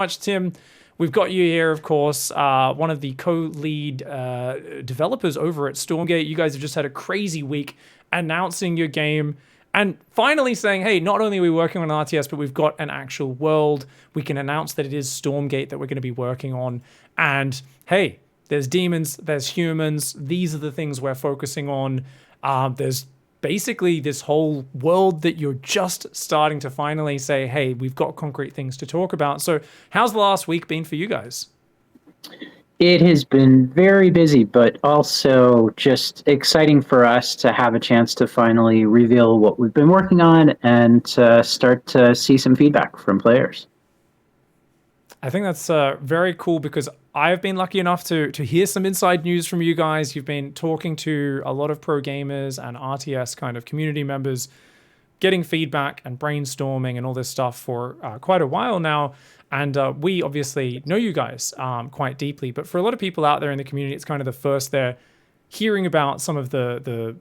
much, Tim. We've got you here, of course, one of the co-lead developers over at Stormgate. You guys have just had a crazy week announcing your game and finally saying, hey, not only are we working on RTS, but we've got an actual world. We can announce that it is Stormgate that we're going to be working on. And hey, there's demons, there's humans. These are the things we're focusing on. There's basically this whole world that you're just starting to finally say, hey, we've got concrete things to talk about. So how's the last week been for you guys? It has been very busy, but also just exciting for us to have a chance to finally reveal what we've been working on and to start to see some feedback from players. I think that's very cool because I've been lucky enough to hear some inside news from you guys. You've been talking to a lot of pro gamers and RTS kind of community members, getting feedback and brainstorming and all this stuff for quite a while now. And we obviously know you guys quite deeply, but for a lot of people out there in the community, it's kind of the first they're hearing about some of the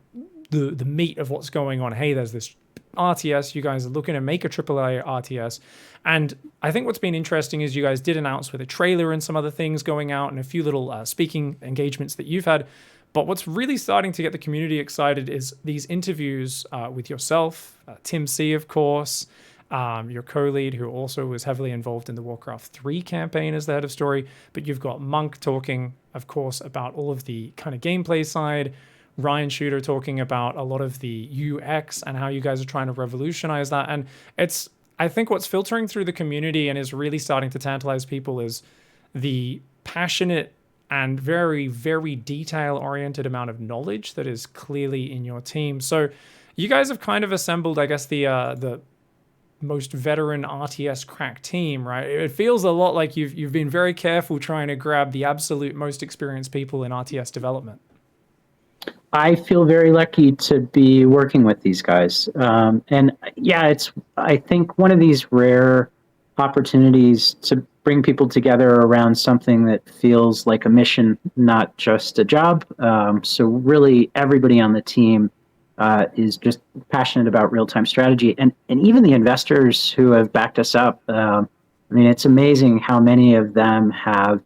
meat of what's going on. Hey, there's this RTS, you guys are looking to make a AAA RTS. And I think what's been interesting is you guys did announce with a trailer and some other things going out and a few little speaking engagements that you've had. But what's really starting to get the community excited is these interviews with yourself, Tim C, of course, your co-lead, who also was heavily involved in the Warcraft 3 campaign as the head of story. But you've got Monk talking, of course, about all of the kind of gameplay side. Ryan Shooter talking about a lot of the UX and how you guys are trying to revolutionize that. And it's, I think what's filtering through the community and is really starting to tantalize people is the passionate and very, very detail-oriented amount of knowledge that is clearly in your team. So you guys have kind of assembled, I guess, the most veteran RTS crack team, right? It feels a lot like you've been very careful trying to grab the absolute most experienced people in RTS development. I feel very lucky to be working with these guys. And yeah, it's, I think, one of these rare opportunities to bring people together around something that feels like a mission, not just a job. So really everybody on the team is just passionate about real-time strategy. And even the investors who have backed us up, I mean, it's amazing how many of them have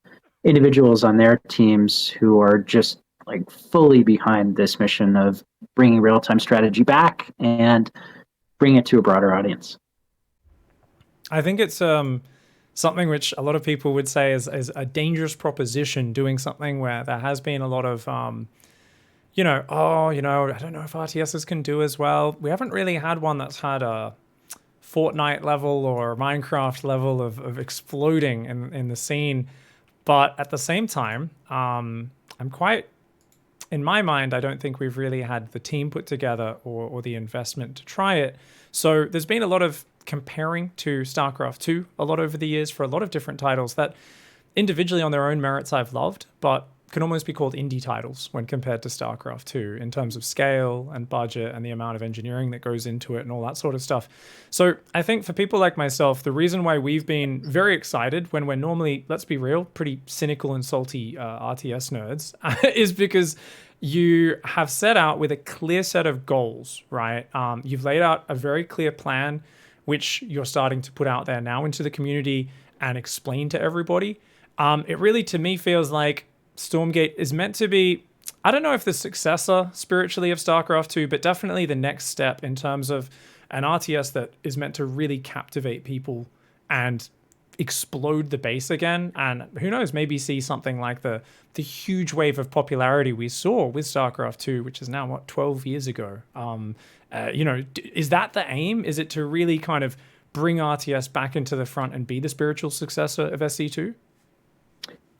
individuals on their teams who are just like fully behind this mission of bringing real-time strategy back and bring it to a broader audience. I think it's something which a lot of people would say is a dangerous proposition, doing something where there has been a lot of, I don't know if RTSs can do as well. We haven't really had one that's had a Fortnite level or Minecraft level of exploding in the scene. But at the same time, in my mind, I don't think we've really had the team put together or the investment to try it. So there's been a lot of comparing to StarCraft 2 a lot over the years for a lot of different titles that individually on their own merits I've loved, but can almost be called indie titles when compared to StarCraft 2 in terms of scale and budget and the amount of engineering that goes into it and all that sort of stuff. So I think for people like myself, the reason why we've been very excited when we're normally, let's be real, pretty cynical and salty RTS nerds is because you have set out with a clear set of goals, right? You've laid out a very clear plan, which you're starting to put out there now into the community and explain to everybody. It really, to me, feels like Stormgate is meant to be, I don't know if the successor spiritually of StarCraft 2, but definitely the next step in terms of an RTS that is meant to really captivate people and explode the base again. And who knows, maybe see something like the huge wave of popularity we saw with StarCraft 2, which is now, 12 years ago. Is that the aim? Is it to really kind of bring RTS back into the front and be the spiritual successor of SC2?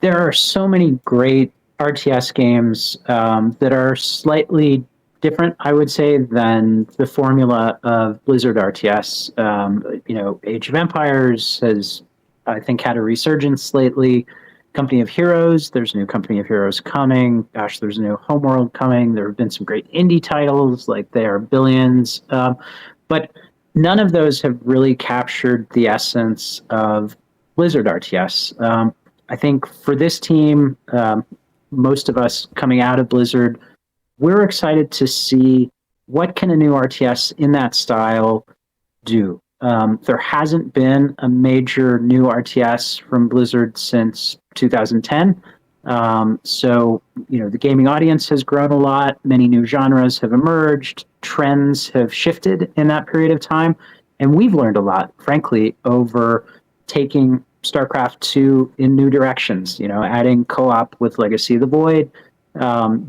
There are so many great RTS games that are slightly different, I would say, than the formula of Blizzard RTS. Age of Empires has, I think, had a resurgence lately. Company of Heroes, there's a new Company of Heroes coming. Gosh, there's a new Homeworld coming. There have been some great indie titles, like They Are Billions. But none of those have really captured the essence of Blizzard RTS. I think for this team, most of us coming out of Blizzard, we're excited to see what can a new RTS in that style do. There hasn't been a major new RTS from Blizzard since 2010. So, the gaming audience has grown a lot. Many new genres have emerged. Trends have shifted in that period of time. And we've learned a lot, frankly, over taking StarCraft 2 in new directions, adding co-op with Legacy of the Void,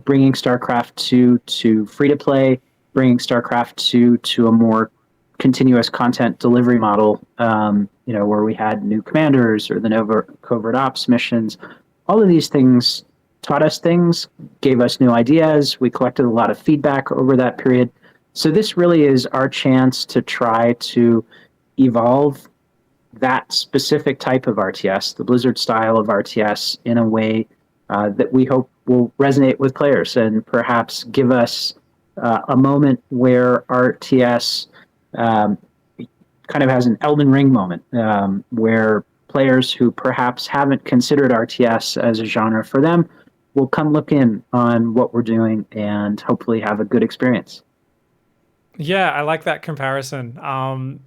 bringing StarCraft 2 to free-to-play, bringing StarCraft 2 to a more continuous content delivery model, where we had new commanders or the Nova covert ops missions. All of these things taught us things, gave us new ideas. We collected a lot of feedback over that period. So this really is our chance to try to evolve that specific type of RTS, the Blizzard style of RTS, in a way that we hope will resonate with players and perhaps give us a moment where RTS kind of has an Elden Ring moment, where players who perhaps haven't considered RTS as a genre for them will come look in on what we're doing and hopefully have a good experience. Yeah, I like that comparison.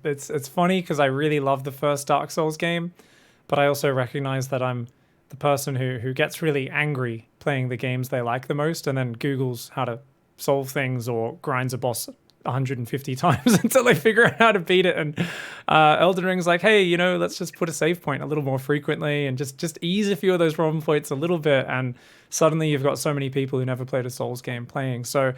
It's funny because I really love the first Dark Souls game, but I also recognize that I'm the person who gets really angry playing the games they like the most and then Googles how to solve things or grinds a boss 150 times until they figure out how to beat it. And Elden Ring's like, hey, let's just put a save point a little more frequently and just ease a few of those problem points a little bit. And suddenly you've got so many people who never played a Souls game playing. So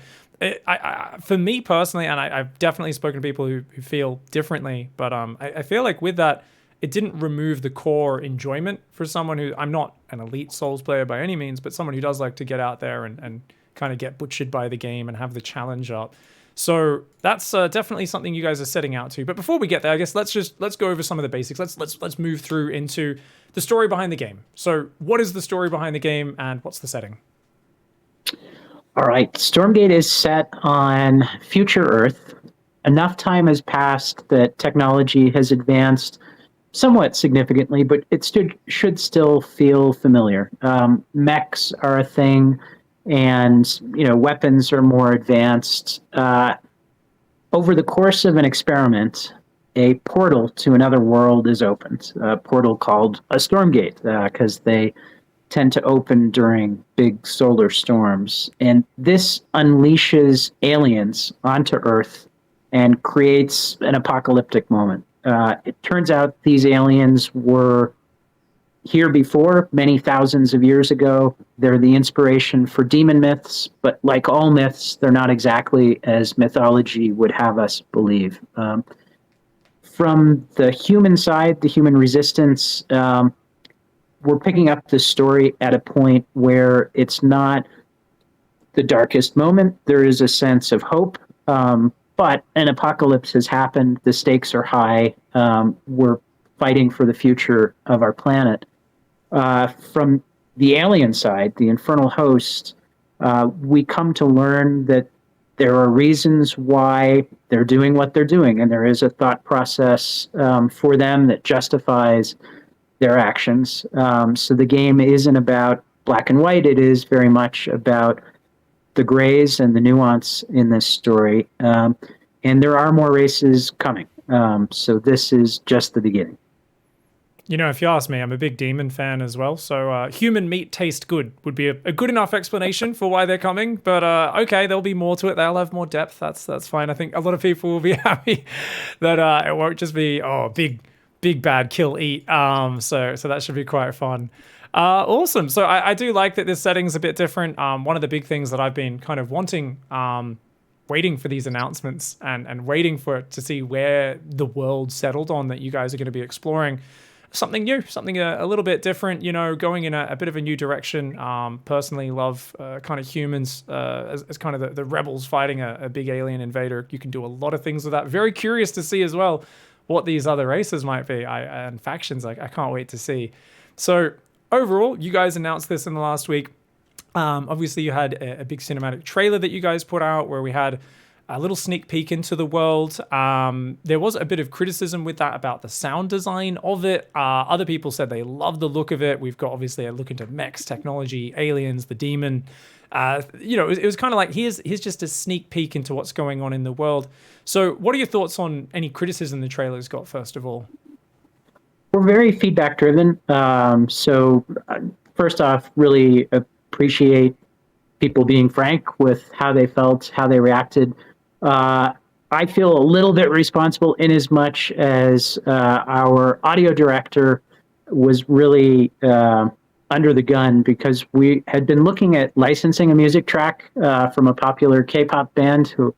for me personally, and I've definitely spoken to people who feel differently, but I feel like with that, it didn't remove the core enjoyment for someone who, I'm not an elite Souls player by any means, but someone who does like to get out there and kind of get butchered by the game and have the challenge up. So that's definitely something you guys are setting out to. But before we get there, I guess let's go over some of the basics. Let's move through into the story behind the game. So what is the story behind the game and what's the setting? All right, Stormgate is set on future Earth. Enough time has passed that technology has advanced somewhat significantly, but it should still feel familiar. Mechs are a thing, and weapons are more advanced. Over the course of an experiment, a portal to another world is opened. A portal called a Stormgate, because they tend to open during big solar storms, and this unleashes aliens onto Earth and creates an apocalyptic moment. It turns out these aliens were here before, many thousands of years ago. They're the inspiration for demon myths, but like all myths, they're not exactly as mythology would have us believe. From the human side, the human resistance, we're picking up this story at a point where it's not the darkest moment. There is a sense of hope, but an apocalypse has happened. The stakes are high. We're fighting for the future of our planet. From the alien side, the infernal host, we come to learn that there are reasons why they're doing what they're doing, and there is a thought process for them that justifies their actions. So the game isn't about black and white. It is very much about the grays and the nuance in this story. And there are more races coming. So this is just the beginning. If you ask me, I'm a big demon fan as well. So human meat tastes good would be a good enough explanation for why they're coming. But okay, there'll be more to it. They'll have more depth. That's fine. I think a lot of people will be happy that it won't just be, big bad kill eat. So that should be quite fun. Awesome. So I do like that this setting's a bit different. One of the big things that I've been kind of wanting, waiting for these announcements and waiting for to see where the world settled on that you guys are going to be exploring. Something new, something a little bit different, going in a bit of a new direction. Personally love kind of humans as kind of the rebels fighting a big alien invader. You can do a lot of things with that. Very curious to see as well what these other races might be and factions. I can't wait to see. So overall, you guys announced this in the last week. Obviously, you had a big cinematic trailer that you guys put out where we had a little sneak peek into the world. There was a bit of criticism with that about the sound design of it. Other people said they loved the look of it. We've got obviously a look into mechs, technology, aliens, the demon. It was kind of like here's just a sneak peek into what's going on in the world. So what are your thoughts on any criticism the trailer's got, first of all? We're very feedback driven. First off, really appreciate people being frank with how they felt, how they reacted. I feel a little bit responsible in as much as our audio director was really under the gun because we had been looking at licensing a music track from a popular K-pop band who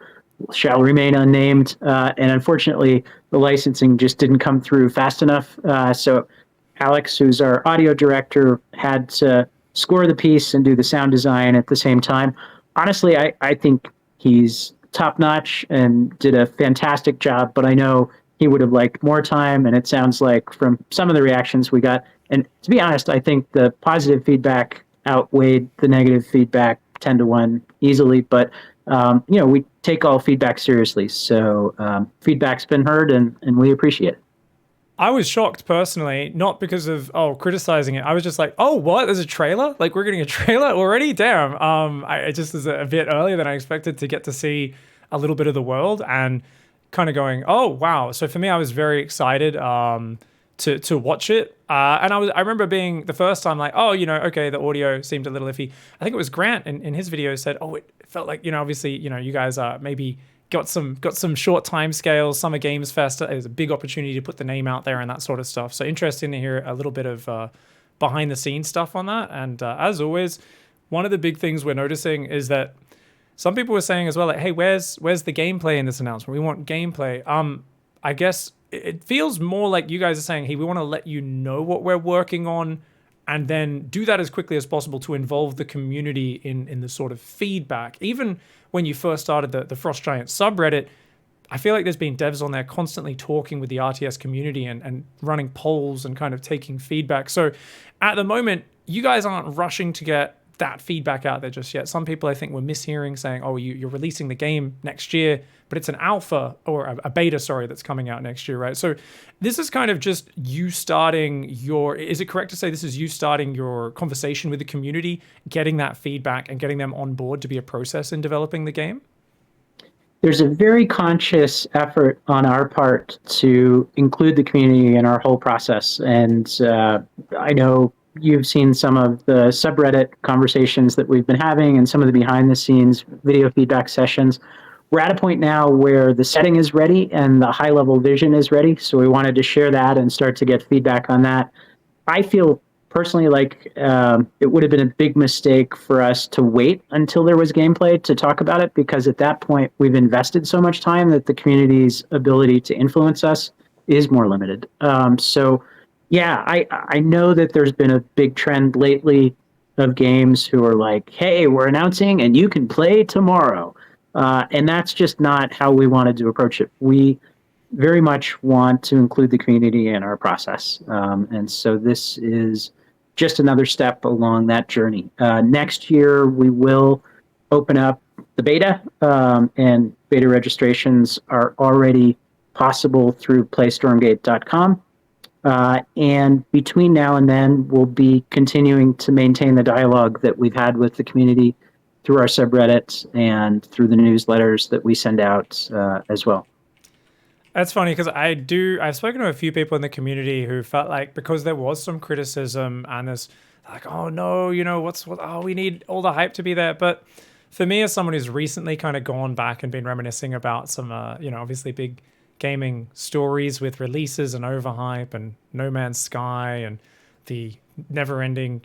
shall remain unnamed. And unfortunately, the licensing just didn't come through fast enough. So Alex, who's our audio director, had to score the piece and do the sound design at the same time. Honestly, I think he's top notch and did a fantastic job, but I know he would have liked more time. And it sounds like from some of the reactions we got, and to be honest, I think the positive feedback outweighed the negative feedback 10 to 1 easily. But, we take all feedback seriously. So feedback's been heard and we appreciate it. I was shocked personally, not because of criticizing it. I was just like, oh, what? There's a trailer? Like we're getting a trailer already? Damn. It just was a bit earlier than I expected to get to see a little bit of the world and kind of going, oh wow. So for me, I was very excited to watch it. And I remember being the first time like, okay, the audio seemed a little iffy. I think it was Grant in his video said, it felt like, obviously, you guys are maybe got some short time scales. Summer Games Fest is a big opportunity to put the name out there and that sort of stuff. So interesting to hear a little bit of behind the scenes stuff on that. And as always, one of the big things we're noticing is that some people were saying as well, like, hey, where's the gameplay in this announcement? We want gameplay. I guess it feels more like you guys are saying, hey, we want to let you know what we're working on and then do that as quickly as possible to involve the community in the sort of feedback. Even when you first started the Frost Giant subreddit, I feel like there's been devs on there constantly talking with the RTS community and running polls and kind of taking feedback. So at the moment, you guys aren't rushing to get that feedback out there just yet. Some people I think were mishearing saying, you're releasing the game next year, but it's an alpha or a beta, that's coming out next year, right? So this is kind of just you starting is it correct to say this is you starting your conversation with the community, getting that feedback and getting them on board to be a process in developing the game? There's a very conscious effort on our part to include the community in our whole process. And I know you've seen some of the subreddit conversations that we've been having and some of the behind the scenes video feedback sessions. We're at a point now where the setting is ready and the high level vision is ready. So we wanted to share that and start to get feedback on that. I feel personally like it would have been a big mistake for us to wait until there was gameplay to talk about it, because at that point we've invested so much time that the community's ability to influence us is more limited. Yeah, I know that there's been a big trend lately of games who are like, hey, we're announcing and you can play tomorrow. And that's just not how we wanted to approach it. We very much want to include the community in our process. And so this is just another step along that journey. Next year, we will open up the beta, and beta registrations are already possible through playstormgate.com. And between now and then, we'll be continuing to maintain the dialogue that we've had with the community through our subreddits and through the newsletters that we send out as well. That's funny because I've spoken to a few people in the community who felt like because there was some criticism and there's like, oh no, we need all the hype to be there. But for me, as someone who's recently kind of gone back and been reminiscing about some, obviously big gaming stories with releases and overhype and No Man's Sky and the never-ending,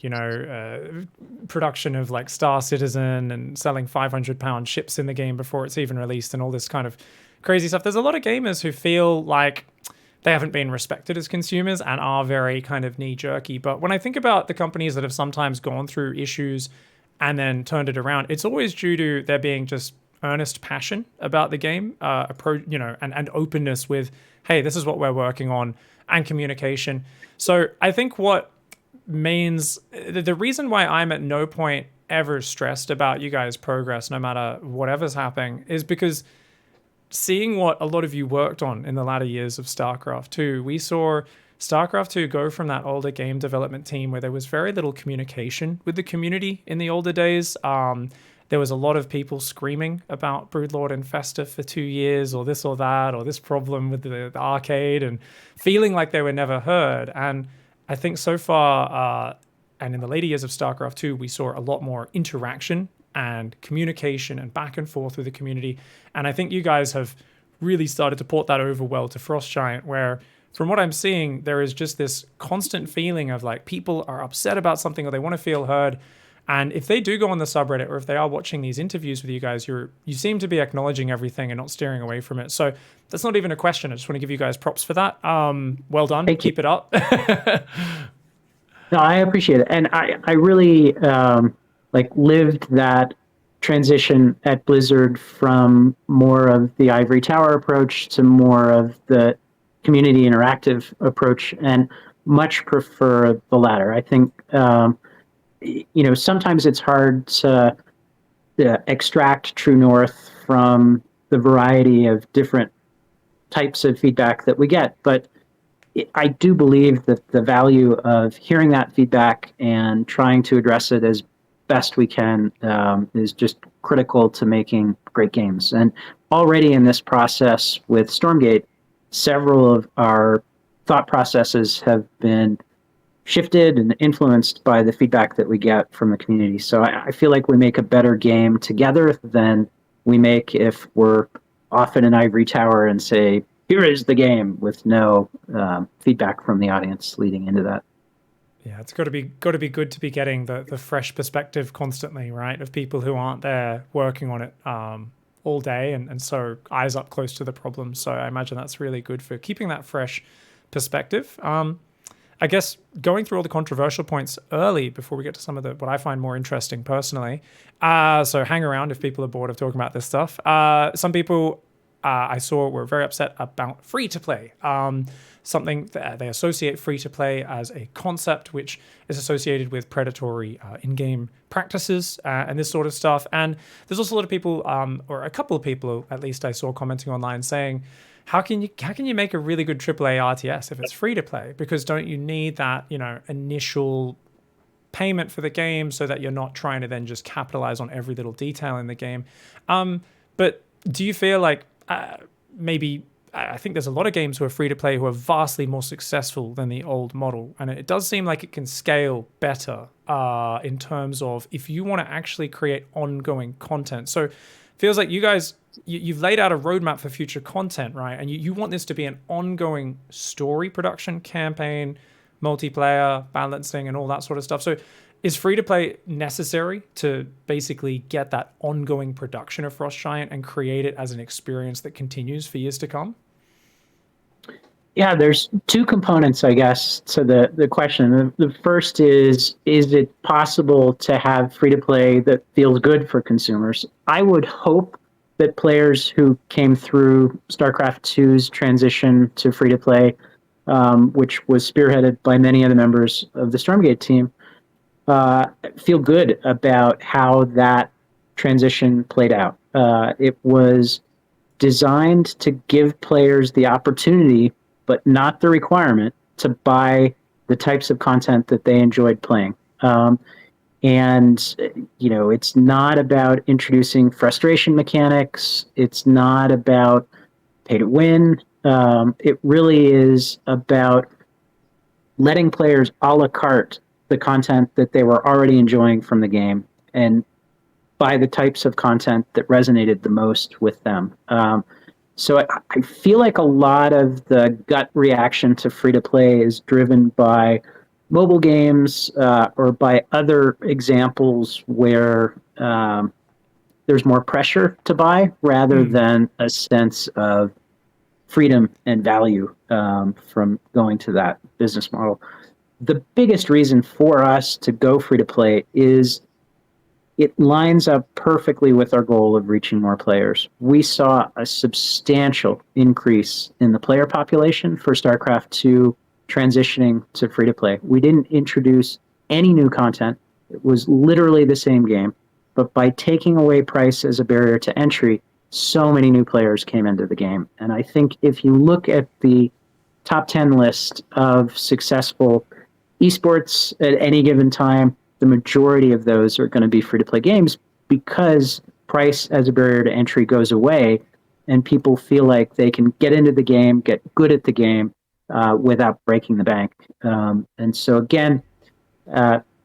production of like Star Citizen and selling 500-pound ships in the game before it's even released and all this kind of crazy stuff. There's a lot of gamers who feel like they haven't been respected as consumers and are very kind of knee-jerky. But when I think about the companies that have sometimes gone through issues and then turned it around, it's always due to there being just earnest passion about the game, and openness with, hey, this is what we're working on, and communication. So I think what means the reason why I'm at no point ever stressed about you guys' progress, no matter whatever's happening, is because seeing what a lot of you worked on in the latter years of StarCraft 2, we saw StarCraft 2 go from that older game development team where there was very little communication with the community in the older days. There was a lot of people screaming about Broodlord Infestor for 2 years, or this or that, or this problem with the arcade, and feeling like they were never heard. And I think so far, and in the later years of StarCraft 2, we saw a lot more interaction and communication and back and forth with the community. And I think you guys have really started to port that over well to Frost Giant, where from what I'm seeing, there is just this constant feeling of like people are upset about something or they want to feel heard. And if they do go on the subreddit, or if they are watching these interviews with you guys, you seem to be acknowledging everything and not steering away from it. So that's not even a question. I just want to give you guys props for that. Well done. Keep it up. No, I appreciate it. And I really lived that transition at Blizzard from more of the ivory tower approach to more of the community interactive approach, and much prefer the latter. I think, sometimes it's hard to extract true north from the variety of different types of feedback that we get. But I do believe that the value of hearing that feedback and trying to address it as best we can is just critical to making great games. And already in this process with Stormgate, several of our thought processes have been shifted and influenced by the feedback that we get from the community. So I feel like we make a better game together than we make if we're off in an ivory tower and say, here is the game, with no feedback from the audience leading into that. Yeah, it's got to be good to be getting the fresh perspective constantly, right? Of people who aren't there working on it all day, and so eyes up close to the problem. So I imagine that's really good for keeping that fresh perspective. I guess going through all the controversial points early before we get to some of what I find more interesting personally. So hang around if people are bored of talking about this stuff. Some people I saw were very upset about free-to-play. Something that they associate free-to-play as a concept which is associated with predatory in-game practices and this sort of stuff. And there's also a lot of people, or a couple of people at least I saw commenting online saying, how can you make a really good AAA RTS if it's free-to-play? Because don't you need that, initial payment for the game so that you're not trying to then just capitalize on every little detail in the game? But do you feel like maybe I think there's a lot of games who are free to play who are vastly more successful than the old model, and it does seem like it can scale better in terms of if you want to actually create ongoing content. So it feels like you guys you've laid out a roadmap for future content, right? And you want this to be an ongoing story production campaign, multiplayer balancing, and all that sort of stuff. So is free-to-play necessary to basically get that ongoing production of Frost Giant and create it as an experience that continues for years to come? Yeah, there's two components, I guess, to the question. The first is it possible to have free-to-play that feels good for consumers? I would hope that players who came through StarCraft 2's transition to free-to-play, which was spearheaded by many of the members of the Stormgate team, feel good about how that transition played out. It was designed to give players the opportunity, but not the requirement, to buy the types of content that they enjoyed playing. And, it's not about introducing frustration mechanics. It's not about pay to win. It really is about letting players a la carte the content that they were already enjoying from the game and buy the types of content that resonated the most with them. So I feel like a lot of the gut reaction to free-to-play is driven by mobile games or by other examples where there's more pressure to buy rather than a sense of freedom and value from going to that business model. The biggest reason for us to go free-to-play is it lines up perfectly with our goal of reaching more players. We saw a substantial increase in the player population for StarCraft 2 transitioning to free-to-play. We didn't introduce any new content. It was literally the same game. But by taking away price as a barrier to entry, so many new players came into the game. And I think if you look at the top 10 list of successful esports at any given time, the majority of those are going to be free to play games because price as a barrier to entry goes away and people feel like they can get into the game, get good at the game without breaking the bank. And so, again,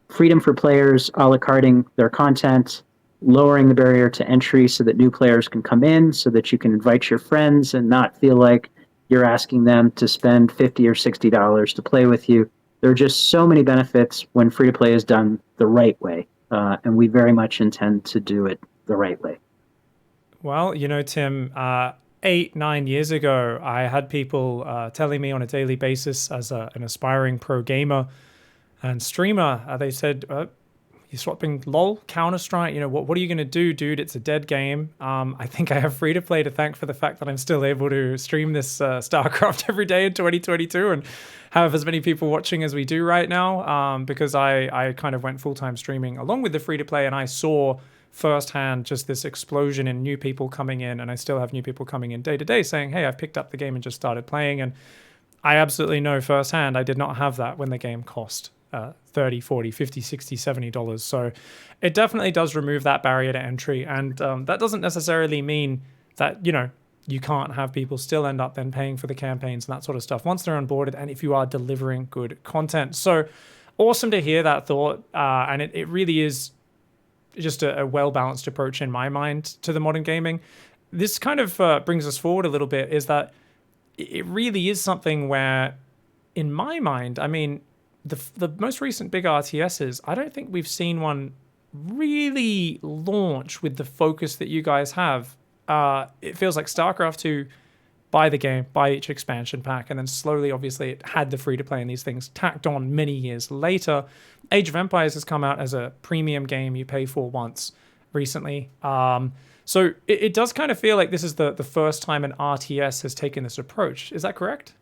freedom for players, a la carting their content, lowering the barrier to entry so that new players can come in, so that you can invite your friends and not feel like you're asking them to spend $50 or $60 to play with you. There are just so many benefits when free to play is done the right way, and we very much intend to do it the right way. Well, Tim, 8, 9 years ago, I had people telling me on a daily basis as an aspiring pro gamer and streamer, they said, you're swapping LOL, Counter-Strike, what are you going to do, dude? It's a dead game. I think I have free to play to thank for the fact that I'm still able to stream this StarCraft every day in 2022 and have as many people watching as we do right now, because I kind of went full-time streaming along with the free to play, and I saw firsthand just this explosion in new people coming in, and I still have new people coming in day to day saying, hey, I've picked up the game and just started playing. And I absolutely know firsthand I did not have that when the game cost $30, $40, $50, $60, $70. So it definitely does remove that barrier to entry. And that doesn't necessarily mean that, you can't have people still end up then paying for the campaigns and that sort of stuff once they're onboarded, and if you are delivering good content. So awesome to hear that thought. And it really is just a well-balanced approach in my mind to the modern gaming. This kind of brings us forward a little bit, is that it really is something where, in my mind, I mean, the most recent big RTSs, I don't think we've seen one really launch with the focus that you guys have. It feels like StarCraft 2, buy the game, buy each expansion pack, and then slowly, obviously, it had the free-to-play and these things tacked on many years later. Age of Empires has come out as a premium game you pay for once recently. So it does kind of feel like this is the first time an RTS has taken this approach. Is that correct?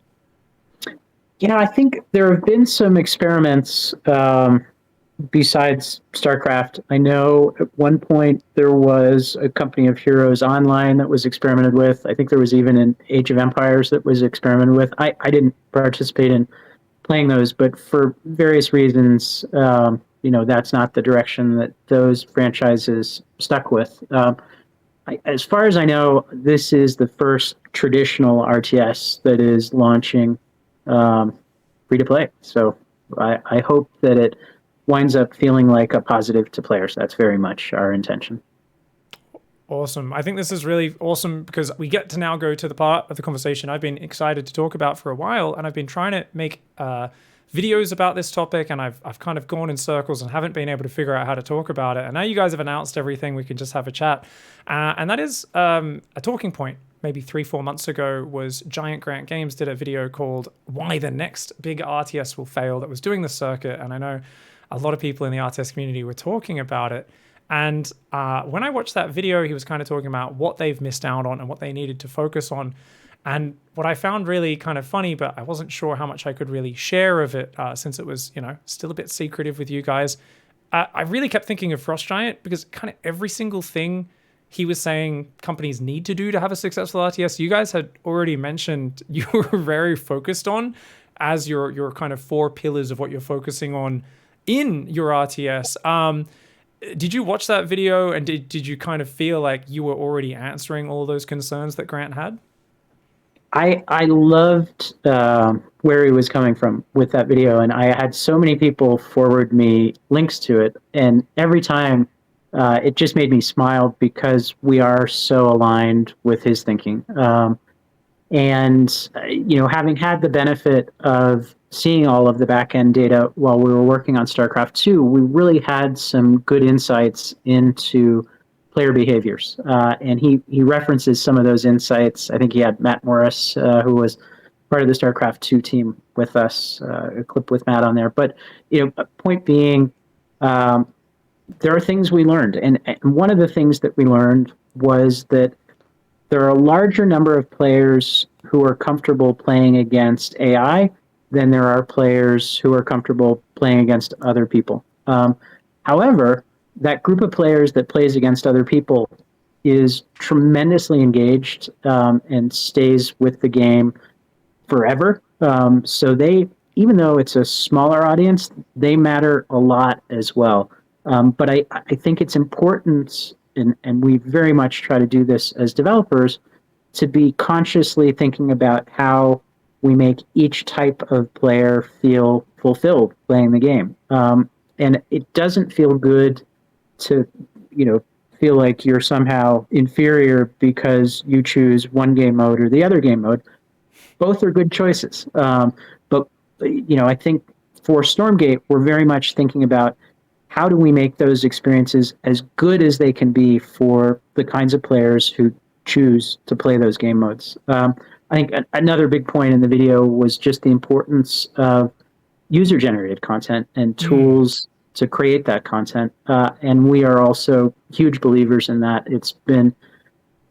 Yeah, I think there have been some experiments besides StarCraft. I know at one point there was a Company of Heroes Online that was experimented with. I think there was even an Age of Empires that was experimented with. I didn't participate in playing those, but for various reasons, that's not the direction that those franchises stuck with. As far as I know, this is the first traditional RTS that is launching free to play. So I hope that it winds up feeling like a positive to players. That's very much our intention. Awesome. I think this is really awesome because we get to now go to the part of the conversation I've been excited to talk about for a while, and I've been trying to make videos about this topic, and I've kind of gone in circles and haven't been able to figure out how to talk about it. And now you guys have announced everything, we can just have a chat. And that is a talking point. Maybe 3-4 months ago was Giant Grant Games did a video called Why the Next Big RTS Will Fail, that was doing the circuit. And I know a lot of people in the RTS community were talking about it. And when I watched that video, he was kind of talking about what they've missed out on and what they needed to focus on. And what I found really kind of funny, but I wasn't sure how much I could really share of it since it was, still a bit secretive with you guys. I really kept thinking of Frost Giant because kind of every single thing he was saying companies need to do to have a successful RTS, you guys had already mentioned you were very focused on as your kind of 4 pillars of what you're focusing on in your RTS. Did you watch that video, and did you kind of feel like you were already answering all those concerns that Grant had? I loved where he was coming from with that video, and I had so many people forward me links to it, and every time it just made me smile because we are so aligned with his thinking. And having had the benefit of seeing all of the back-end data while we were working on StarCraft 2, we really had some good insights into player behaviors. And he references some of those insights. I think he had Matt Morris, who was part of the StarCraft 2 team with us, a clip with Matt on there. But, point being, there are things we learned. And one of the things that we learned was that there are a larger number of players who are comfortable playing against AI than there are players who are comfortable playing against other people. However, that group of players that plays against other people is tremendously engaged and stays with the game forever. So they, even though it's a smaller audience, they matter a lot as well. But I think it's important, and we very much try to do this as developers, to be consciously thinking about how we make each type of player feel fulfilled playing the game. And it doesn't feel good to, feel like you're somehow inferior because you choose one game mode or the other game mode. Both are good choices. But I think for Stormgate, we're very much thinking about how do we make those experiences as good as they can be for the kinds of players who choose to play those game modes. I think another big point in the video was just the importance of user-generated content and tools to create that content. And we are also huge believers in that. It's been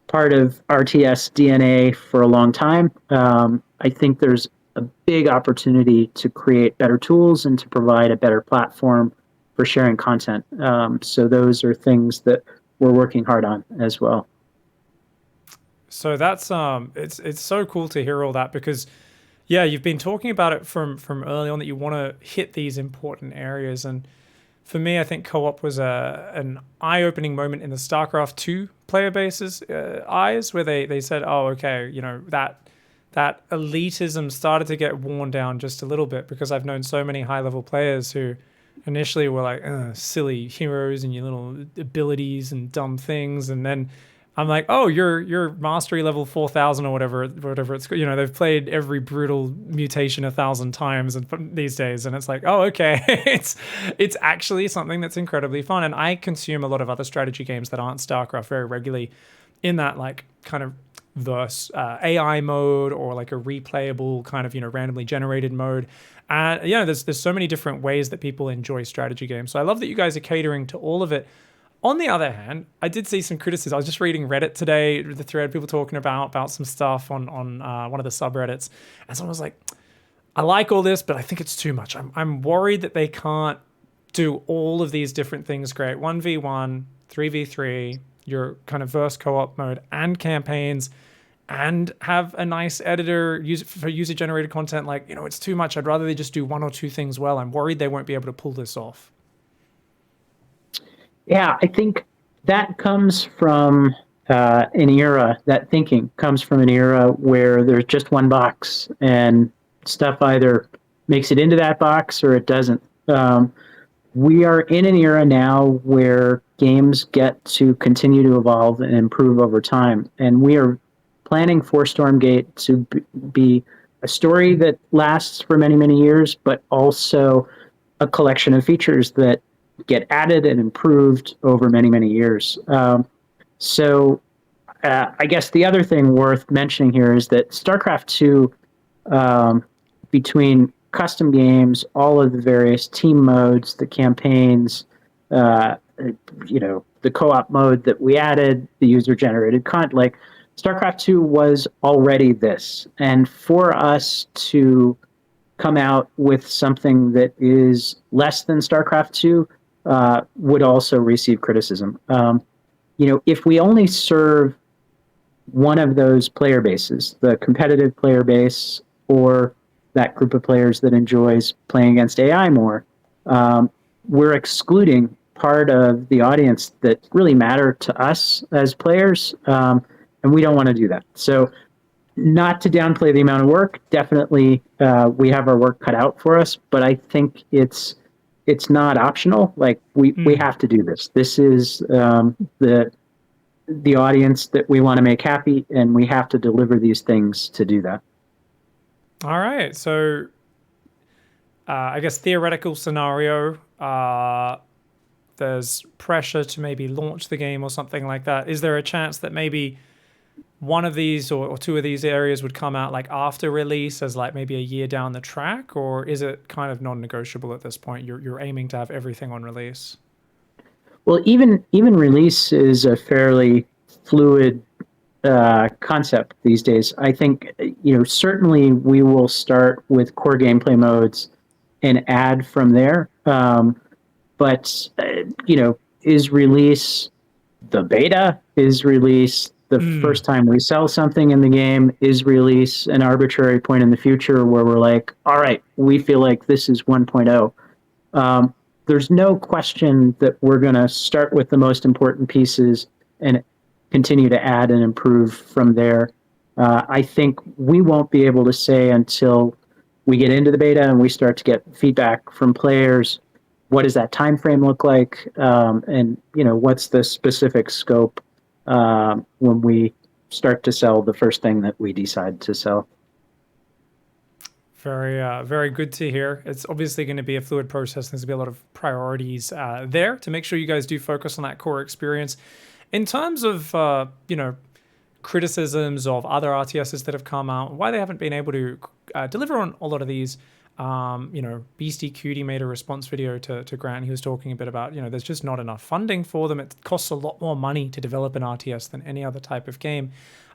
part of RTS DNA for a long time. I think there's a big opportunity to create better tools and to provide a better platform for sharing content. So those are things that we're working hard on as well. So that's it's so cool to hear all that, because yeah, you've been talking about it from early on that you want to hit these important areas. And for me, I think co-op was an eye-opening moment in the StarCraft 2 player base's eyes, where they said, oh, okay, that elitism started to get worn down just a little bit, because I've known so many high-level players who initially were like, silly heroes and your little abilities and dumb things, and then I'm like, oh, you're mastery level 4,000 or whatever it's, they've played every brutal mutation 1,000 times these days, and it's like, oh, okay, it's actually something that's incredibly fun. And I consume a lot of other strategy games that aren't StarCraft very regularly, in that like kind of verse AI mode, or like a replayable kind of randomly generated mode. And there's so many different ways that people enjoy strategy games. So I love that you guys are catering to all of it. On the other hand, I did see some criticism. I was just reading Reddit today, the thread, people talking about some stuff on one of the subreddits, and someone was like, I like all this, but I think it's too much. I'm worried that they can't do all of these different things great. 1v1, 3v3, your kind of verse co-op mode, and campaigns, and have a nice editor for user-generated content. Like, it's too much. I'd rather they just do one or two things well. I'm worried they won't be able to pull this off. Yeah, I think that comes from an era, that thinking comes from an era where there's just one box and stuff either makes it into that box or it doesn't. We are in an era now where games get to continue to evolve and improve over time. And we are planning for Stormgate to be a story that lasts for many, many years, but also a collection of features that get added and improved over many, many years. So I guess the other thing worth mentioning here is that StarCraft 2, between custom games, all of the various team modes, the campaigns, the co-op mode that we added, the user-generated content, like StarCraft 2 was already this. And for us to come out with something that is less than StarCraft 2 would also receive criticism. If we only serve one of those player bases, the competitive player base or that group of players that enjoys playing against AI more, we're excluding part of the audience that really matter to us as players, and we don't want to do that. So not to downplay the amount of work, definitely we have our work cut out for us, but I think it's not optional. Like we have to do this. This is the audience that we want to make happy, and we have to deliver these things to do that. All right. So I guess theoretical scenario, there's pressure to maybe launch the game or something like that. Is there a chance that maybe one of these or two of these areas would come out like after release, as like maybe a year down the track, or is it kind of non-negotiable at this point? You're aiming to have everything on release. Well, even release is a fairly fluid concept these days. I think certainly we will start with core gameplay modes and add from there. But is release the beta? is release. The first time we sell something in the game is release. An arbitrary point in the future where we're like, all right, we feel like this is 1.0. There's no question that we're going to start with the most important pieces and continue to add and improve from there. I think we won't be able to say until we get into the beta and we start to get feedback from players, what does that time frame look like, and what's the specific scope when we start to sell the first thing that we decide to sell. Very good to hear. It's obviously going to be a fluid process. There's going to be a lot of priorities there to make sure you guys do focus on that core experience. In terms of, criticisms of other RTSs that have come out, why they haven't been able to deliver on a lot of these, Beastie Cutie made a response video to Grant. He was talking a bit about, there's just not enough funding for them. It costs a lot more money to develop an RTS than any other type of game.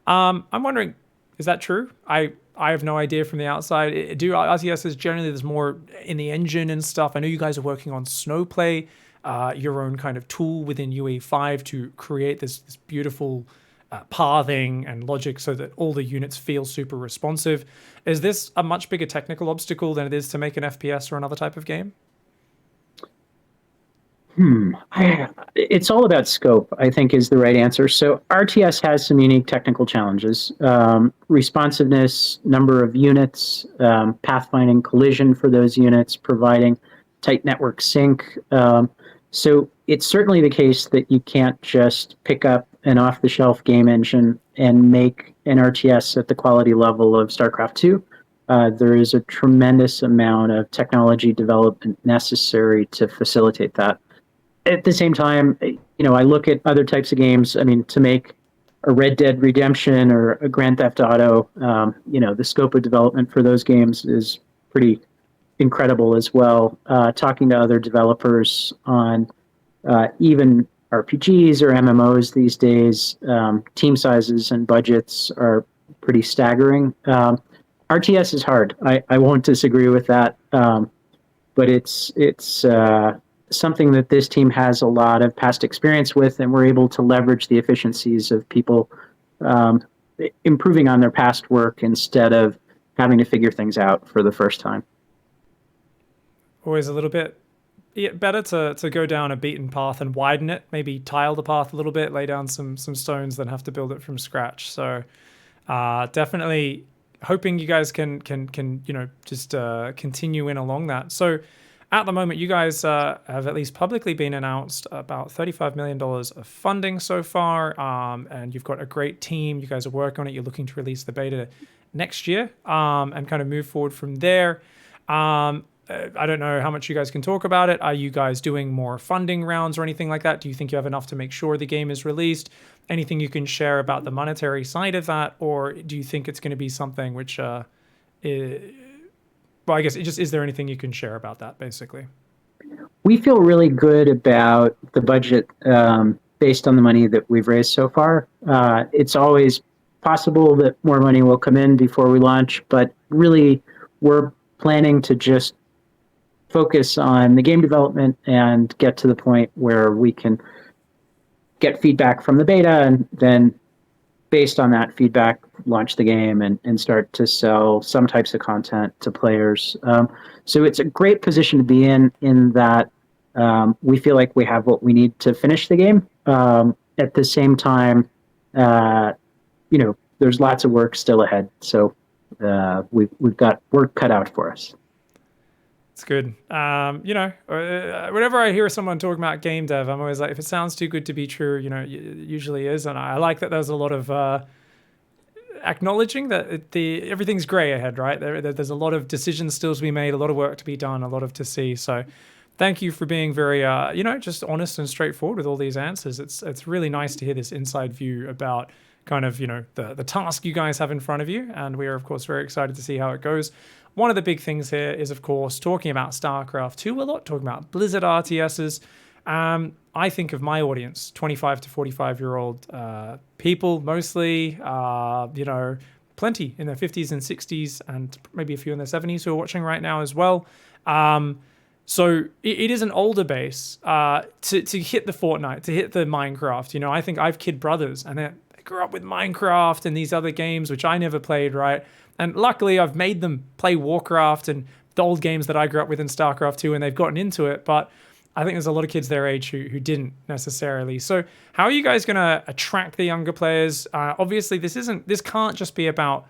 I'm wondering, is that true? I have no idea from the outside. Do RTSs generally, there's more in the engine and stuff? I know you guys are working on Snowplay, your own kind of tool within UE5 to create this beautiful pathing and logic so that all the units feel super responsive. Is this a much bigger technical obstacle than it is to make an FPS or another type of game? It's all about scope, I think, is the right answer. So RTS has some unique technical challenges. Responsiveness, number of units, pathfinding collision for those units, providing tight network sync. So it's certainly the case that you can't just pick up an off-the-shelf game engine and make an RTS at the quality level of StarCraft 2. There is a tremendous amount of technology development necessary to facilitate that. At the same time, I look at other types of games. I mean, to make a Red Dead Redemption or a Grand Theft Auto, the scope of development for those games is pretty incredible as well. Talking to other developers on even RPGs or MMOs these days, team sizes and budgets are pretty staggering. RTS is hard. I won't disagree with that, but it's something that this team has a lot of past experience with, and we're able to leverage the efficiencies of people improving on their past work instead of having to figure things out for the first time. Always a little bit better to go down a beaten path and widen it, maybe tile the path a little bit, lay down some stones, than have to build it from scratch. So definitely hoping you guys can just continue in along that. So at the moment, you guys have at least publicly been announced about $35 million of funding so far, and you've got a great team. You guys are working on it. You're looking to release the beta next year and kind of move forward from there. I don't know how much you guys can talk about it. Are you guys doing more funding rounds or anything like that? Do you think you have enough to make sure the game is released? Anything you can share about the monetary side of that? Or do you think it's going to be something which, well, I guess is there anything you can share about that, basically? We feel really good about the budget based on the money that we've raised so far. It's always possible that more money will come in before we launch, but really we're planning to just focus on the game development and get to the point where we can get feedback from the beta and then based on that feedback, launch the game and start to sell some types of content to players. So it's a great position to be in that we feel like we have what we need to finish the game. At the same time, there's lots of work still ahead. So we've got work cut out for us. It's good. Whenever I hear someone talking about game dev, I'm always like, if it sounds too good to be true, it usually is. And I like that there's a lot of acknowledging that everything's gray ahead, right? There's a lot of decisions still to be made, a lot of work to be done, a lot of to see. So thank you for being very, just honest and straightforward with all these answers. It's really nice to hear this inside view about kind of, the task you guys have in front of you. And we are, of course, very excited to see how it goes. One of the big things here is, of course, talking about StarCraft 2 a lot, talking about Blizzard RTSs. I think of my audience, 25 to 45-year-old people, mostly, plenty in their 50s and 60s, and maybe a few in their 70s who are watching right now as well. So it is an older base to hit the Fortnite, to hit the Minecraft. You know, I think I have kid brothers, and they grew up with Minecraft and these other games which I never played, right? And luckily, I've made them play Warcraft and the old games that I grew up with in StarCraft 2, and they've gotten into it. But I think there's a lot of kids their age who didn't necessarily. So how are you guys going to attract the younger players? Obviously, this can't just be about,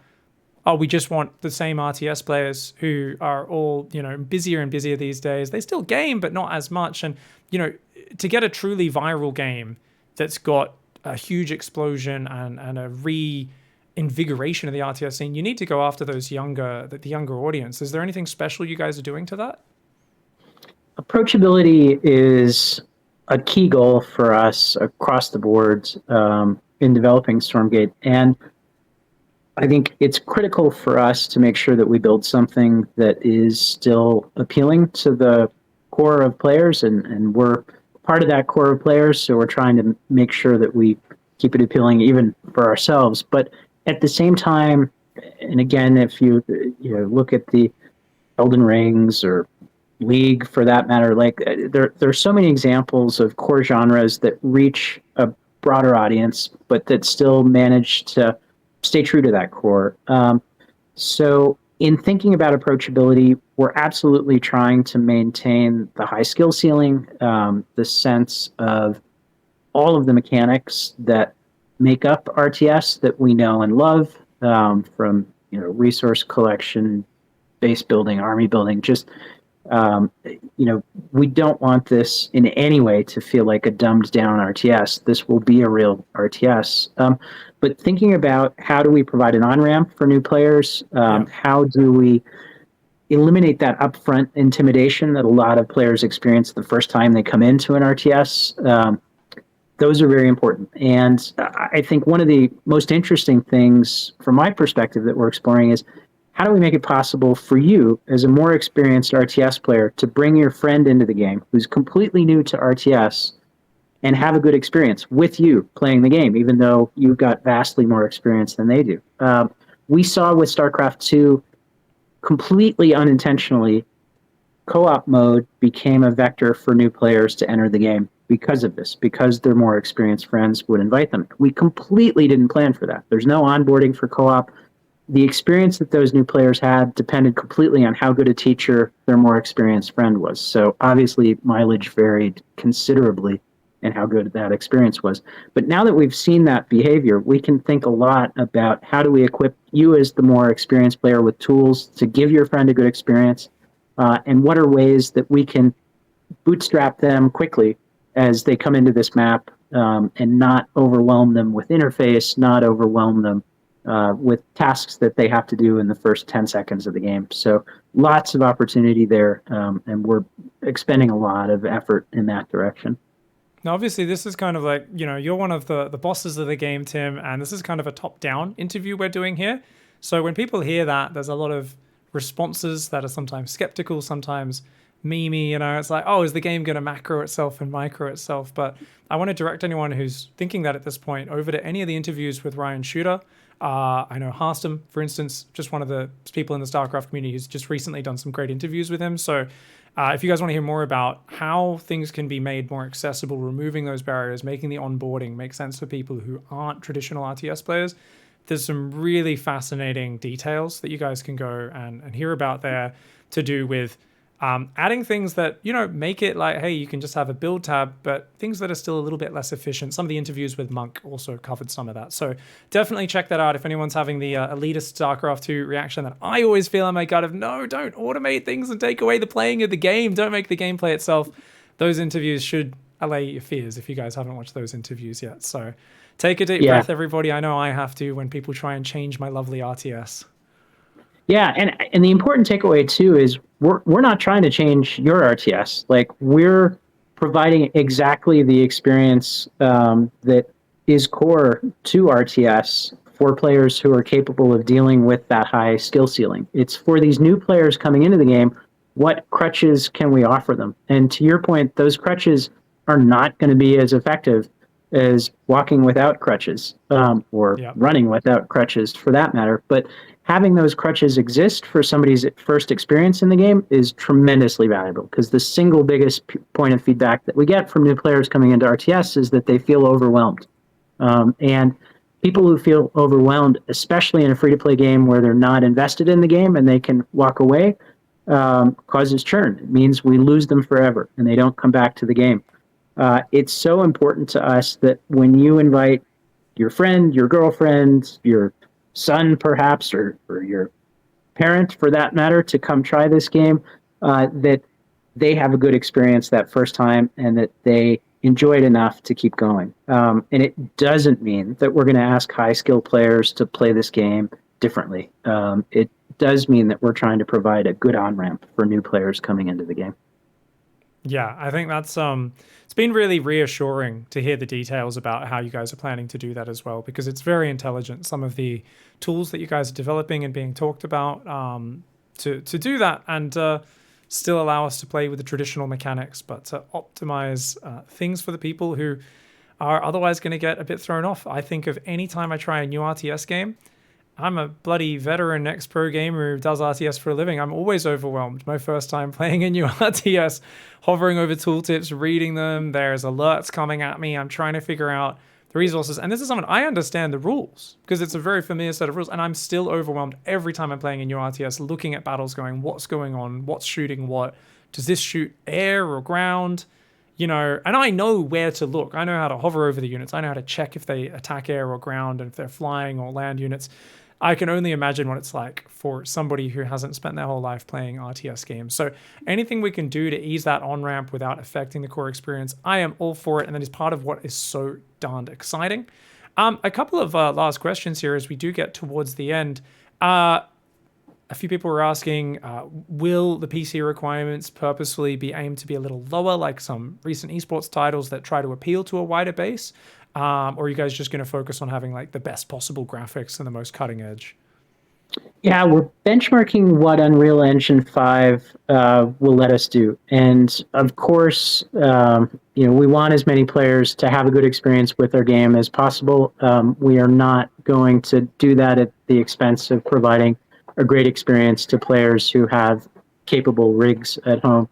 oh, we just want the same RTS players who are all, you know, busier and busier these days. They still game, but not as much. And, you know, to get a truly viral game that's got a huge explosion and a reinvigoration of the RTS scene, you need to go after the younger audience. Is there anything special you guys are doing to that? Approachability is a key goal for us across the board in developing Stormgate. And I think it's critical for us to make sure that we build something that is still appealing to the core of players, and we're part of that core of players, so we're trying to make sure that we keep it appealing even for ourselves. But at the same time, and again, if you look at the Elden Rings or League for that matter, like there's so many examples of core genres that reach a broader audience, but that still manage to stay true to that core. So in thinking about approachability, we're absolutely trying to maintain the high skill ceiling, the sense of all of the mechanics that make up RTS that we know and love, from resource collection, base building, army building. Just we don't want this in any way to feel like a dumbed down RTS. This will be a real RTS. But thinking about how do we provide an on-ramp for new players, how do we eliminate that upfront intimidation that a lot of players experience the first time they come into an RTS, those are very important. And I think one of the most interesting things from my perspective that we're exploring is how do we make it possible for you as a more experienced RTS player to bring your friend into the game who's completely new to RTS and have a good experience with you playing the game, even though you've got vastly more experience than they do. We saw with StarCraft 2, completely unintentionally, co-op mode became a vector for new players to enter the game because of this, because their more experienced friends would invite them. We completely didn't plan for that. There's no onboarding for co-op. The experience that those new players had depended completely on how good a teacher their more experienced friend was. So obviously mileage varied considerably in how good that experience was. But now that we've seen that behavior, we can think a lot about how do we equip you as the more experienced player with tools to give your friend a good experience, and what are ways that we can bootstrap them quickly as they come into this map, and not overwhelm them with interface, not overwhelm them with tasks that they have to do in the first 10 seconds of the game. So lots of opportunity there, and we're expending a lot of effort in that direction. Now, obviously, this is kind of like, you're one of the bosses of the game, Tim, and this is kind of a top-down interview we're doing here. So when people hear that, there's a lot of responses that are sometimes skeptical, sometimes memey, it's like, oh, is the game going to macro itself and micro itself? But I want to direct anyone who's thinking that at this point over to any of the interviews with Ryan Shooter. I know Harstem, for instance, just one of the people in the StarCraft community who's just recently done some great interviews with him. So if you guys want to hear more about how things can be made more accessible, removing those barriers, making the onboarding make sense for people who aren't traditional RTS players, there's some really fascinating details that you guys can go and hear about there to do with adding things that, make it like, hey, you can just have a build tab, but things that are still a little bit less efficient. Some of the interviews with Monk also covered some of that. So definitely check that out if anyone's having the elitist StarCraft 2 reaction that I always feel in my gut of, no, don't automate things and take away the playing of the game. Don't make the gameplay itself. Those interviews should allay your fears if you guys haven't watched those interviews yet. So take a deep breath, everybody. I know I have to when people try and change my lovely RTS. Yeah, and the important takeaway too is we're not trying to change your RTS. Like, we're providing exactly the experience that is core to RTS for players who are capable of dealing with that high skill ceiling. It's for these new players coming into the game, what crutches can we offer them? And to your point, those crutches are not going to be as effective as walking without crutches, or running without crutches for that matter. But having those crutches exist for somebody's first experience in the game is tremendously valuable, because the single biggest point of feedback that we get from new players coming into RTS is that they feel overwhelmed. And people who feel overwhelmed, especially in a free-to-play game where they're not invested in the game and they can walk away, causes churn. It means we lose them forever and they don't come back to the game. It's so important to us that when you invite your friend, your girlfriend, your son perhaps, or your parent for that matter, to come try this game, that they have a good experience that first time and that they enjoy it enough to keep going. And it doesn't mean that we're going to ask high-skill players to play this game differently. It does mean that we're trying to provide a good on-ramp for new players coming into the game. Yeah, I think that's it's been really reassuring to hear the details about how you guys are planning to do that as well, because it's very intelligent. Some of the tools that you guys are developing and being talked about to do that, and still allow us to play with the traditional mechanics, but to optimize things for the people who are otherwise going to get a bit thrown off. I think of any time I try a new RTS game, I'm a bloody veteran ex-pro gamer who does RTS for a living. I'm always overwhelmed. My first time playing a new RTS, hovering over tooltips, reading them, there's alerts coming at me. I'm trying to figure out the resources. And this is something I understand the rules, because it's a very familiar set of rules. And I'm still overwhelmed every time I'm playing a new RTS, looking at battles going, what's going on? What's shooting what? Does this shoot air or ground? You know, and I know where to look. I know how to hover over the units. I know how to check if they attack air or ground and if they're flying or land units. I can only imagine what it's like for somebody who hasn't spent their whole life playing RTS games. So anything we can do to ease that on-ramp without affecting the core experience, I am all for it. And that is part of what is so darned exciting. A couple of last questions here as we do get towards the end. A few people were asking, will the PC requirements purposefully be aimed to be a little lower, like some recent esports titles that try to appeal to a wider base? Or are you guys just going to focus on having like the best possible graphics and the most cutting edge? Yeah, we're benchmarking what Unreal Engine 5 will let us do. And of course, we want as many players to have a good experience with our game as possible. We are not going to do that at the expense of providing a great experience to players who have capable rigs at home.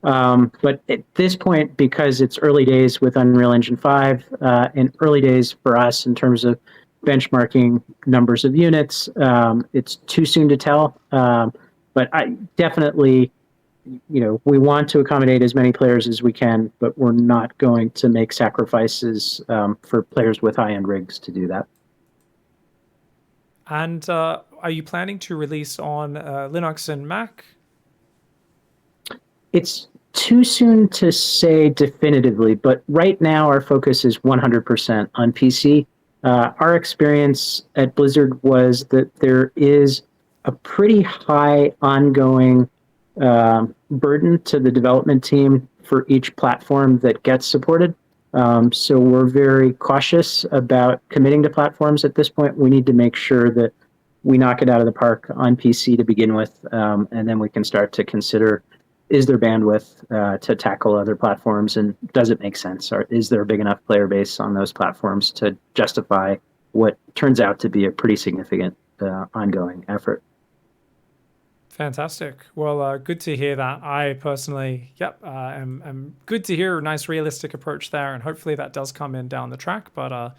But at this point, because it's early days with Unreal Engine 5 and early days for us in terms of benchmarking numbers of units, it's too soon to tell. But I definitely, we want to accommodate as many players as we can, but we're not going to make sacrifices for players with high-end rigs to do that. And are you planning to release on Linux and Mac? It's too soon to say definitively, but right now our focus is 100% on PC. Our experience at Blizzard was that there is a pretty high ongoing burden to the development team for each platform that gets supported. So we're very cautious about committing to platforms at this point. We need to make sure that we knock it out of the park on PC to begin with, and then we can start to consider, is there bandwidth to tackle other platforms, and does it make sense? Or is there a big enough player base on those platforms to justify what turns out to be a pretty significant ongoing effort? Fantastic. Well, good to hear that. I personally, am good to hear a nice realistic approach there, and hopefully that does come in down the track, but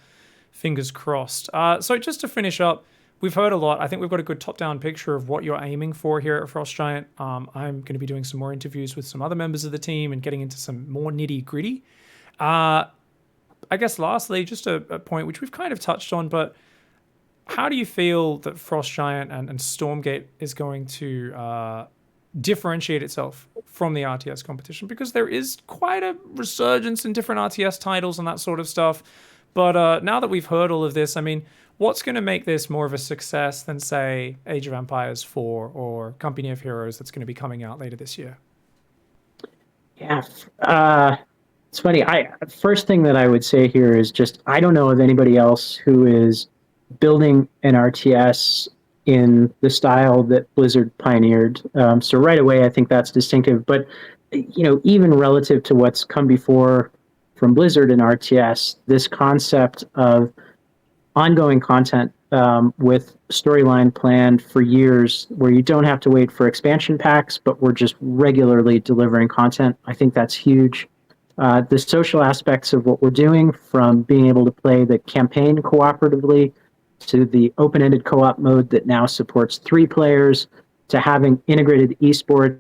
fingers crossed. So just to finish up, we've heard a lot. I think we've got a good top-down picture of what you're aiming for here at Frost Giant. I'm going to be doing some more interviews with some other members of the team and getting into some more nitty-gritty. I guess lastly, just a point which we've kind of touched on, but how do you feel that Frost Giant and Stormgate is going to differentiate itself from the RTS competition? Because there is quite a resurgence in different RTS titles and that sort of stuff. But now that we've heard all of this, I mean, what's going to make this more of a success than, say, Age of Empires 4 or Company of Heroes that's going to be coming out later this year? Yeah, it's funny. First thing that I would say here is just I don't know of anybody else who is building an RTS in the style that Blizzard pioneered. So right away, I think that's distinctive. But even relative to what's come before from Blizzard and RTS, this concept of ongoing content with storyline planned for years, where you don't have to wait for expansion packs, but we're just regularly delivering content. I think that's huge. The social aspects of what we're doing, from being able to play the campaign cooperatively to the open-ended co-op mode that now supports 3 players, to having integrated esports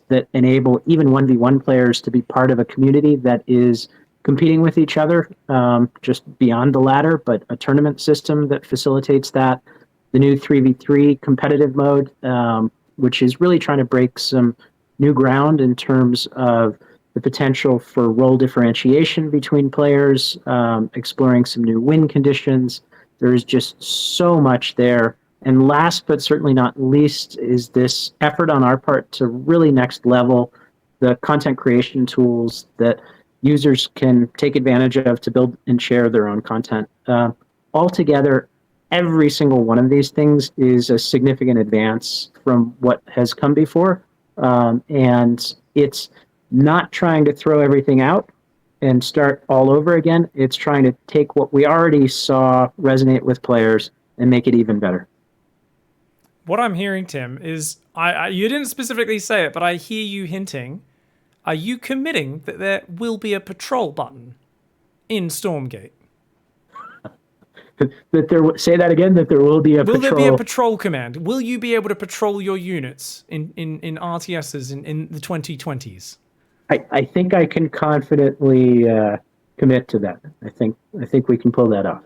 that enable even 1v1 players to be part of a community that is competing with each other, just beyond the ladder, but a tournament system that facilitates that. The new 3v3 competitive mode, which is really trying to break some new ground in terms of the potential for role differentiation between players, exploring some new win conditions. There's just so much there. And last but certainly not least is this effort on our part to really next level the content creation tools that users can take advantage of to build and share their own content. Altogether, every single one of these things is a significant advance from what has come before. And it's not trying to throw everything out and start all over again. It's trying to take what we already saw resonate with players and make it even better. What I'm hearing, Tim, is you didn't specifically say it, but I hear you hinting. Are you committing that there will be a patrol button in Stormgate? Say that again. That there will be a will patrol. Will there be a patrol command? Will you be able to patrol your units in RTSs in the 2020s? I think I can confidently commit to that. I think we can pull that off.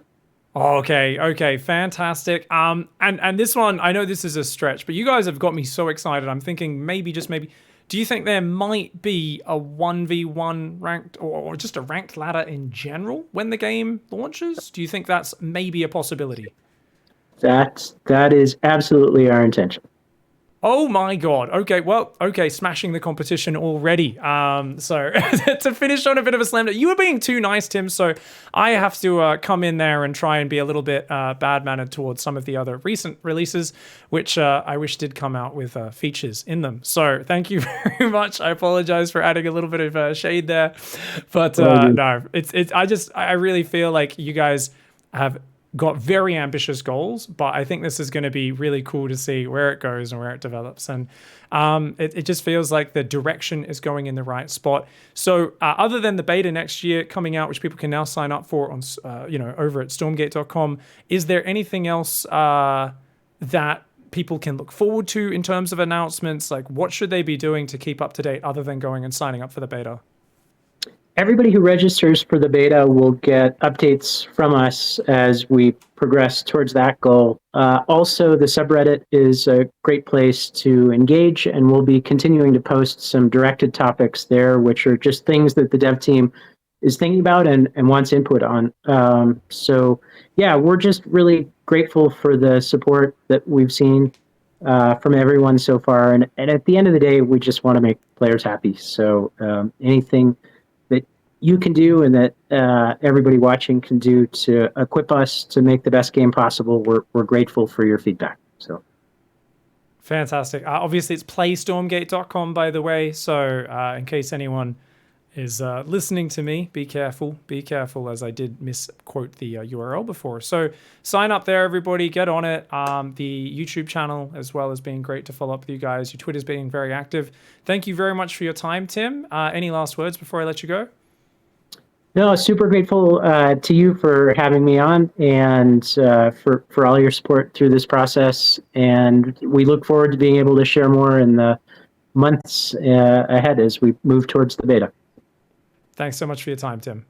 Okay, fantastic. And this one, I know this is a stretch, but you guys have got me so excited. I'm thinking maybe, just maybe, do you think there might be a 1v1 ranked, or just a ranked ladder in general when the game launches? Do you think that's maybe a possibility? That is absolutely our intention. Oh my God. Okay, smashing the competition already. So to finish on a bit of a slam, you were being too nice, Tim, so I have to come in there and try and be a little bit bad-mannered towards some of the other recent releases, which I wish did come out with features in them. So thank you very much. I apologize for adding a little bit of shade there, but no, I really feel like you guys have got very ambitious goals, but I think this is going to be really cool to see where it goes and where it develops. And it just feels like the direction is going in the right spot. So other than the beta next year coming out, which people can now sign up for on, over at stormgate.com, is there anything else that people can look forward to in terms of announcements? Like, what should they be doing to keep up to date other than going and signing up for the beta? Everybody who registers for the beta will get updates from us as we progress towards that goal. Also, the subreddit is a great place to engage, and we'll be continuing to post some directed topics there, which are just things that the dev team is thinking about and wants input on. So, yeah, we're just really grateful for the support that we've seen from everyone so far. And at the end of the day, we just want to make players happy. So anything you can do and that everybody watching can do to equip us to make the best game possible, we're grateful for your feedback. So fantastic. Obviously, it's playstormgate.com, by the way. So in case anyone is listening to me, be careful, as I did misquote the URL before. So sign up there, everybody, get on it. The YouTube channel as well as being great to follow up with you guys. Your Twitter's being very active. Thank you very much for your time, Tim. Any last words before I let you go? No, super grateful to you for having me on and for all your support through this process. And we look forward to being able to share more in the months ahead as we move towards the beta. Thanks so much for your time, Tim.